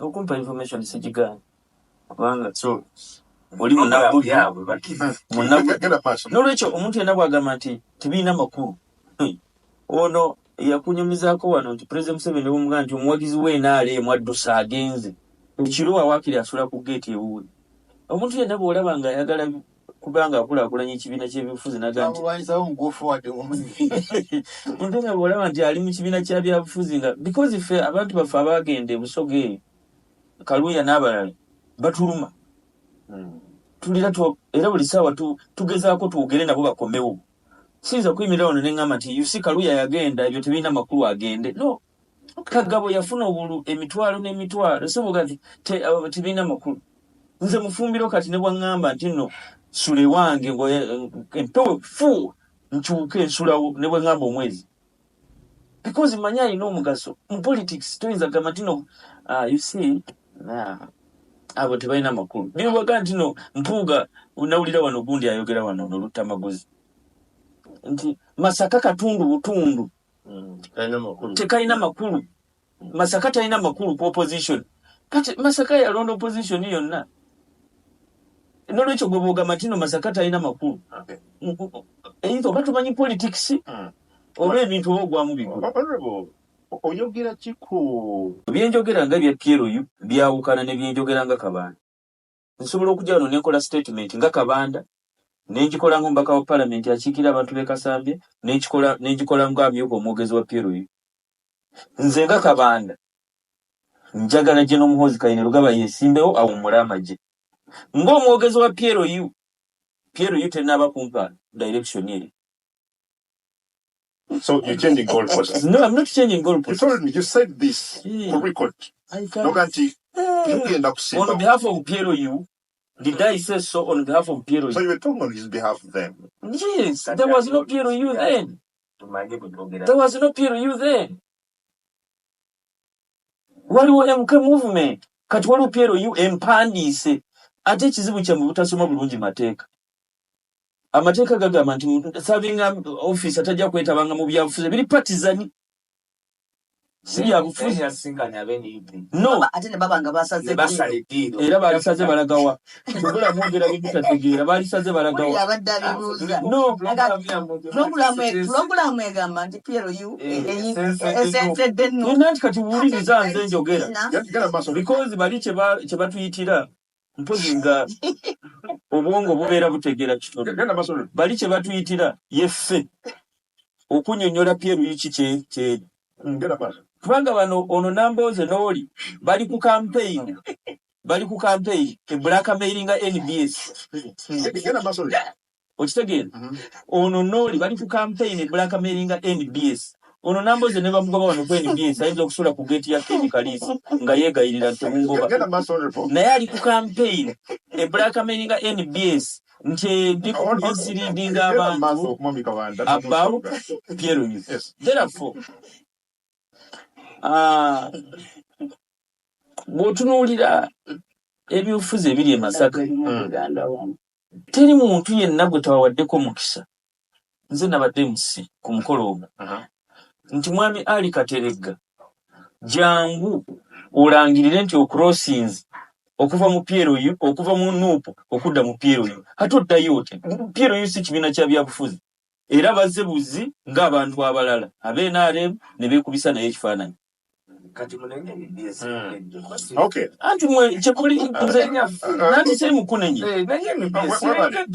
okumpa information sijigana kubanga so oli munabu yawe n'olwekyo omuntu yenna bw'agamba nti tebiina makulu ono yakunyumizaako wano nti President Museveni bw'omugamba nti omuwagizi we NRM addusa agenze ekiro awaakiri asula ku geeti ewuwe. Omuntu yenna bw'olaba nga ayagala kubanga akulaakulanya ekibiina ky'ebyobufuzi naga nti omuntu yenna bw'olaba nti ali mu kibiina kya byabufuzi nga because ffe abantu baffe abaagenda e Busoga eyo Kaluuya n'abalala batuluma tulira era buli ssaawa tugezaako tuwogere nabo bakomewo. Siyinza kuyimirira wano ne ŋŋamba nti yusi Kaluuya yagenda ebyo tebiina makulu agende no. Kagabo yafuna obulu emitwalo n'emitwalo soboga nti tebiina makulu. Nze mufumbiro kati ne bwaŋŋamba nti nno sule wange empewe fu nkyuke ensulawo ne bwaŋŋamba omwezi because manya alina omugaso mu politics toyinza gamba nti no you see abo tebalina makulu bibwaga nti no Mpuuga unawulira wano gundi ayogera wano n'olutamaguzi nti Masaka katundu butundu tekalina makulu. Masaka talina makulu ku opposition kati Masaka yalonda opposition yonna n'olwekyo gwe bw'ogamba nti no Masaka talina makulu eyinza oba tumanyi politics oba ebintu oba ogwamu bigulu. Oyogera kiku byenjogera nga bya PLU byawukana ne byenjogera nga Kabanda. Nsobola okujja wano nenkola statement nga Kabanda nenjikola ng'omubaka wa parliament akiikira abantu b'e Kasambye nenjikola ng'amyuka omwogezi wa PLU. Nze nga Kabanda njagala gye n'omuhozi Kayine Lugaba yeesimbewo awummule amagye ng'omwogezi wa PLU tenaba kumpa direction eri. So you're changing goalposts? No, I'm not changing goalposts. You told me, you said this for record. On behalf of PLU, did I say so on behalf of PLU? So you were talking on his behalf then? Yes, there was no PLU then. There was no PLU then. Waliwo MK movement. Kati waliwo PLU empandiise. Ate ekizibu kyammwe butasoma bulungi mateeka. Amateeka gagamba nti serving office atajja kwetabanga mu byabufuzi biri partizani si byabufuzi yasinganya ab'NDP no ate ne babanga basaze basalidiro era balisaze balagawa kubula mwogera bitategeera balisaze balagawa abadde bibuuza no program egamba nti PLU esensedde nno nanti kati buuliriza nze njogera because bali kye batuyitira mpozi nga obwongo bubeera butegeera kitono bali kye batuyitira yeffe okunyonyola PLU kiki kubanga bano ono Nambooze n'oli bali ku campaign blackmailing NBS okitegeera ono n'oli bali ku campaign blackmailing NBS ono Nambooze ne bamugoba wano ku NBS ayinza okusula ku geeti ya Kaliisa nga yeegayirira nti temungoba naye ali ku campaign blackmailing NBS nti ndi ku misleading abantu about PLU. Therefore bw'otunuulira ebyobufuzi ebiri e Masaka teri muntu yenna gwe tawawaddeko mukisa. Nze nabadde MC ku mukolo ogwo nti mwami Ali Kateregga jangu olangirire nti ocrossings okuva mu PLU okuva mu NUP okudda mu PLU ate oddayo otya. PLU si kibiina kya byabufuzi era bazze buzi ng'abantu abalala ab'e NRM ne beekubisa naye ekifaananyi. Okay. Anti mwe chekuli nanti seri mukunenye.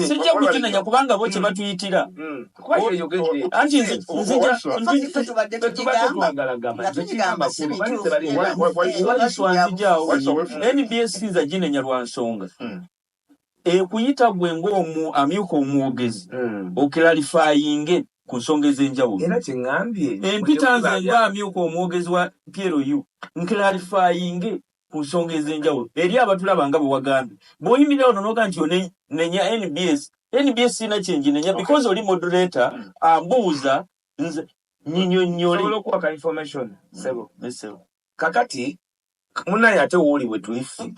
Sijja kukinenya kubanga bo kye batuyitira. Anti nzija NBS nza ginenya lwa nsonga. Ekuyita gwe ng'omu amyuka omwogezi oklarifyinge ku nsonga ez'enjawulo. Era kingambye empita nze nga amyuka omwogezi wa PLU nklarifyinge ku nsonga ez'enjawulo eri abatulaba nga bwe wagambye. Bw'oyimirira ono n'oga nti onenya NBS sina kyenginenya because oli moderator ambuuza nze nyinyonnyole. Sobola okuwaka information sebo. Kakati munaye ate wooli bwe tulifi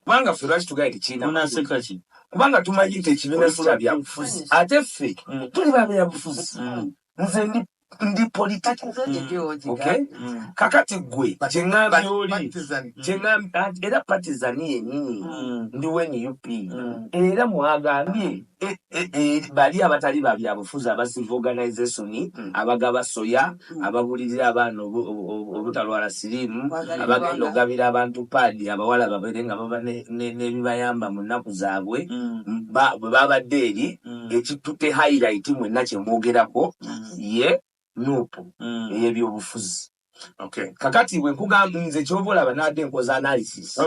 kubanga ffe lwaki tugaye tekiina munaseka ki kubanga tumanyi nti ekibiina kya byabufuzi ate ffe tuli ba byabufuzi. Nze ndi ndi political. Okay? Kakati gwe chengambi oli era partisan yennyini ndi wenyi UP era mwagambye bali abatali babyabufuzi aba civil organization abagaba soya ababulirira abaana obutalwala sirimu abagenda ogabira abantu paadi abawala babere nga baba n'ebibayamba mu nnaku zaabwe babadde eri ekitutte highlight mwenna kyemwogerako ye nupu ey'ebyobufuzi. Okay. Kakati bwe nkugamba nze kyobola banadde enkoza analysis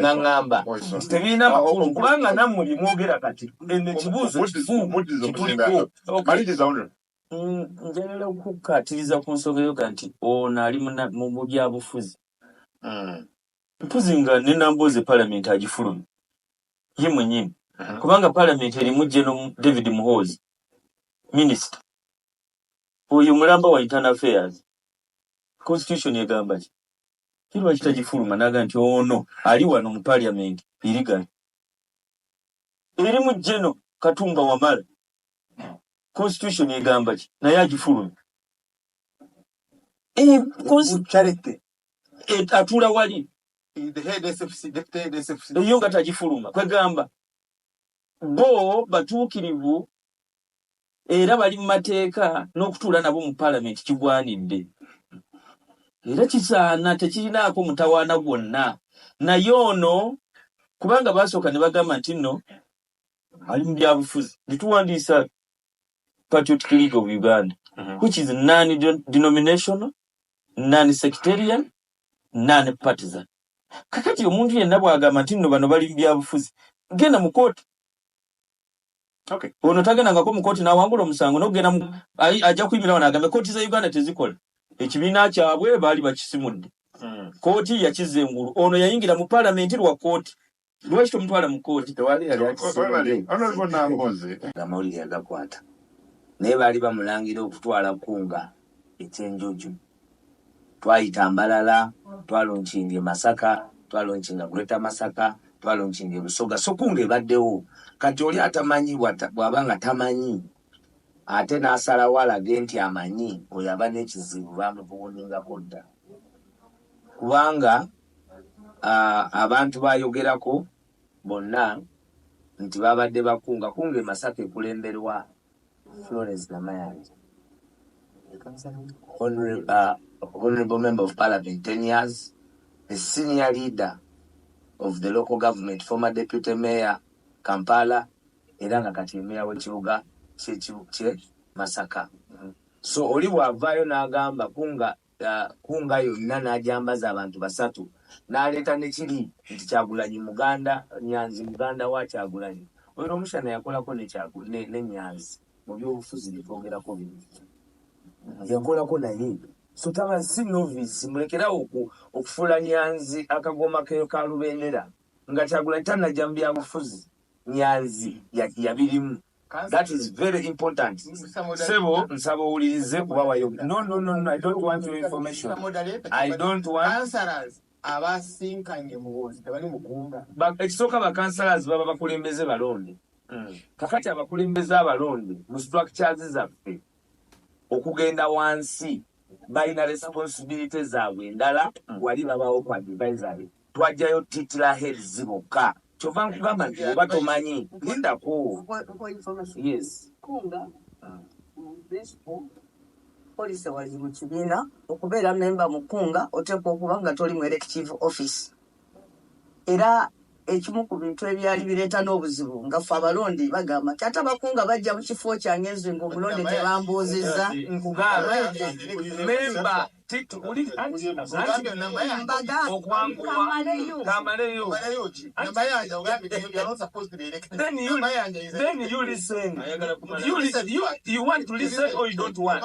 nangamba tebirina makulu kubanga nammwe byemwogera kati ekibuuzo kituliko. Njagala okukkatiriza ku nsonga eyo nti ono ali mu byabufuzi mpuzi nga ne Nambooze Parliament agifulumya ye mwennyini kubanga Parliament erimu General David Muhoozi Minister oyo mulamba wa internal affairs constitution egamba ki kirwa kitagifuluma naga nti ono ali wano mu Parliament illegal erimu General Katumba Wamala constitution egamba ki naye agifulumya charete atula wali the head SFC deputy head SFC eyo nga tagifuluma kwegamba bo batuukirivu era bali mu mateeka n'okutuula nabo mu Parliament kigwanidde era kisaana tekirinaako mutawaana gwonna naye ono kubanga basooka ne bagamba nti nno ali mu byabufuzi netuwandiisa Patriotic League of Uganda which is non-denominational non-sectarian non-partisan. Kakati omuntu yenna bw'agamba nti nno bano bali mu byabufuzi genda mu kooti. Okay. Ono tagendangako mu kooti n'awangula omusango n'ogenda ajja kuyimira wano agambe kooti za Uganda tezikola ekibiina kyabwe baali bakisimudde kooti yakizza engulu ono yayingira mu Parliament lwa kooti lwaki tomutwala mu kooti tewali yali amawulire agakwata naye baali bamulangira okutwala Kunga ekyenjoju twayita Mbalala twalonchinge Masaka twalonchinga Greater Masaka twalonchinge Busoga so Kunga ebaddewo kati oli atamanyi bw'abanga tamanyi ate n'asala wala genti amanyi oyo aba n'ekizibu bamubuuningako dda kubanga abantu bayogerako bonna nti babadde bakunga Kunga Masaka ekulemberwa Florence Namayanja honorable member of Parliament 10 years, the senior leader of the local government, former deputy mayor Kampala, era nga kati mayor w'ekibuga kye Masaka. So oli bw'avaayo n'agamba Kunga yonna n'agyambaza abantu basatu n'aleeta nekiri nti Kyagulanyi Muganda, Nyanzi Muganda wa Kyagulanyi. Oyo omushana yakolako ne Nyanzi mu byobufuzi bye twogerako bino. Yakolako naye. So taba si novice mulekerawo okufuula Nyanzi akagoma keyo ka Lubendera nga Kyagulanyi tannajja mu byabufuzi Nyanzi yabirimu. That is very important. Sebo nsaba owulirize kuba wayogera. No, I don't want your information. I don't want answers abasinkanye muwozi tebali mukunga. Ekisooka bakansalas baba bakulembeze balonde. Kakati abakulembeze abalonde mu structures zaffe okugenda wansi balina responsibility zaabwe endala wali babawo ku advisory twajjayo titula heads bokka kyova nkugamba nti oba tomanyi lindako. Yes. Kunga principal police wazi mu kibiina okubeera member mu Kunga oteekwa okuba nga toli mu elective office era ekimu ku bintu ebyali bireeta n'obuzibu nga ffe abalonde bagamba nti ate abakunga bajja mu kifo kyange nze ng'omulonde tebambuuzizza memba Then you listen. You want to listen or you don't want?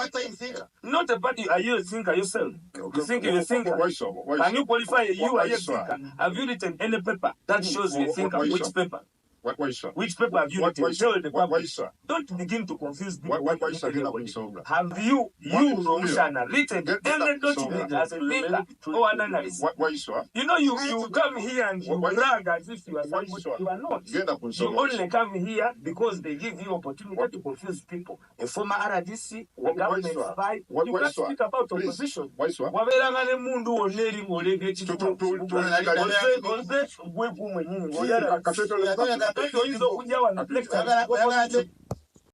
Not a party. Are you a thinker yourself? You think you're a thinker? Can you qualify? You are a thinker. Have you written any paper that shows you a thinker? Which paper? Waiswa. Which paper have you written? Tell the public. Waiswa. Don't begin to confuse people. Waiswa. Have you Romushana, written any document as a leader or an analyst? Waiswa. You know, you come here and you brag as if you are somebody. You are not. You only come here because they give you opportunity to confuse people. A former RDC, a government spy, you can't speak about opposition. Waberanga ne mundu oneri ngolege chitu. Oyizo kujawa na